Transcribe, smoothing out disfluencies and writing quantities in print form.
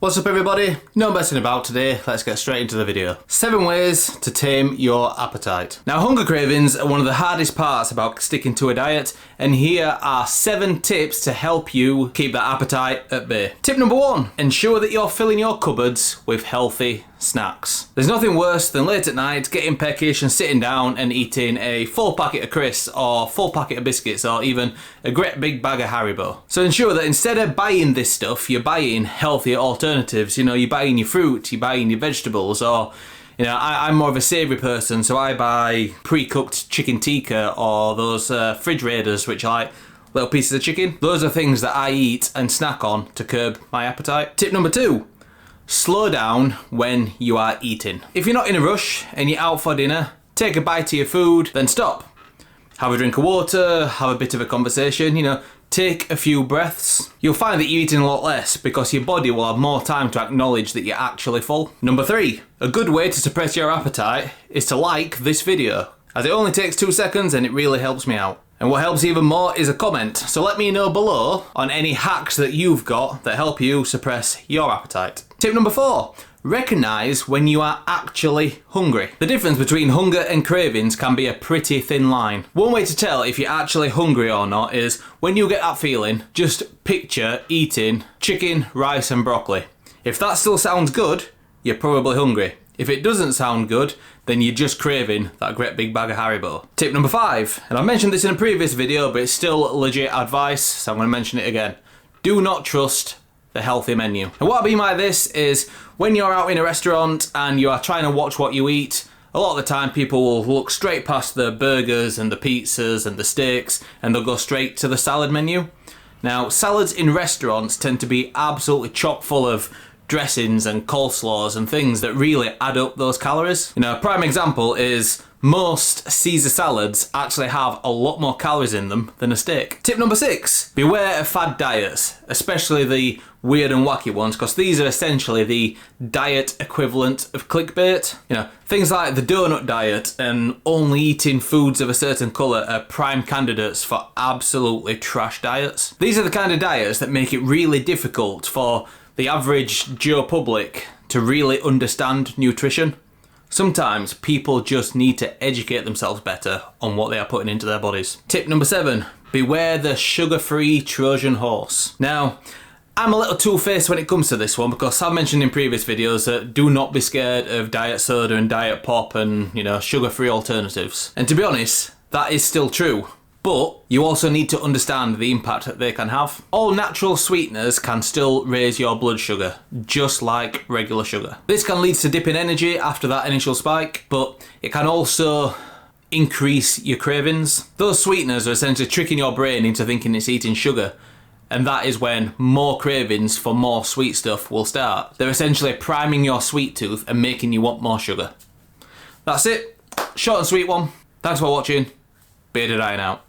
What's up everybody? No messing about today, let's get straight into the video. 7 ways to tame your appetite. Now hunger cravings are one of the hardest parts about sticking to a diet, and here are 7 tips to help you keep that appetite at bay. Tip number 1, ensure that you're filling your cupboards with healthy snacks. There's nothing worse than late at night getting peckish and sitting down and eating a full packet of crisps or full packet of biscuits or even a great big bag of Haribo. So ensure that instead of buying this stuff, you're buying healthier alternatives. You know, you're buying your fruit, you're buying your vegetables, or you know, I'm more of a savoury person, so I buy pre-cooked chicken tikka or those fridge raiders, which are like little pieces of chicken. Those are things that I eat and snack on to curb my appetite. Tip number 2. Slow down when you are eating. If you're not in a rush and you're out for dinner, take a bite of your food, then stop. Have a drink of water, have a bit of a conversation, you know, take a few breaths. You'll find that you're eating a lot less because your body will have more time to acknowledge that you're actually full. Number 3, a good way to suppress your appetite is to like this video, as it only takes 2 seconds and it really helps me out. And what helps even more is a comment, so let me know below on any hacks that you've got that help you suppress your appetite. Tip number 4, recognise when you are actually hungry. The difference between hunger and cravings can be a pretty thin line. One way to tell if you're actually hungry or not is when you get that feeling, just picture eating chicken, rice and broccoli. If that still sounds good, you're probably hungry. If it doesn't sound good, then you're just craving that great big bag of Haribo. Tip number 5, and I mentioned this in a previous video, but it's still legit advice, so I'm going to mention it again. Do not trust the healthy menu. And what I mean by this is when you're out in a restaurant and you are trying to watch what you eat, a lot of the time people will look straight past the burgers and the pizzas and the steaks and they'll go straight to the salad menu. Now, salads in restaurants tend to be absolutely chock full of dressings and coleslaws and things that really add up those calories. You know, a prime example is most Caesar salads actually have a lot more calories in them than a steak. Tip number 6, beware of fad diets, especially the weird and wacky ones, because these are essentially the diet equivalent of clickbait. You know, things like the donut diet and only eating foods of a certain colour are prime candidates for absolutely trash diets. These are the kind of diets that make it really difficult for the average Joe public to really understand nutrition. Sometimes people just need to educate themselves better on what they are putting into their bodies. Tip number 7, beware the sugar-free Trojan horse. Now, I'm a little two-faced when it comes to this one because I've mentioned in previous videos that do not be scared of diet soda and diet pop and, you know, sugar-free alternatives. And to be honest, that is still true. But you also need to understand the impact that they can have. All natural sweeteners can still raise your blood sugar, just like regular sugar. This can lead to a dip in energy after that initial spike, but it can also increase your cravings. Those sweeteners are essentially tricking your brain into thinking it's eating sugar, and that is when more cravings for more sweet stuff will start. They're essentially priming your sweet tooth and making you want more sugar. That's it. Short and sweet one. Thanks for watching. Bearded Iron out.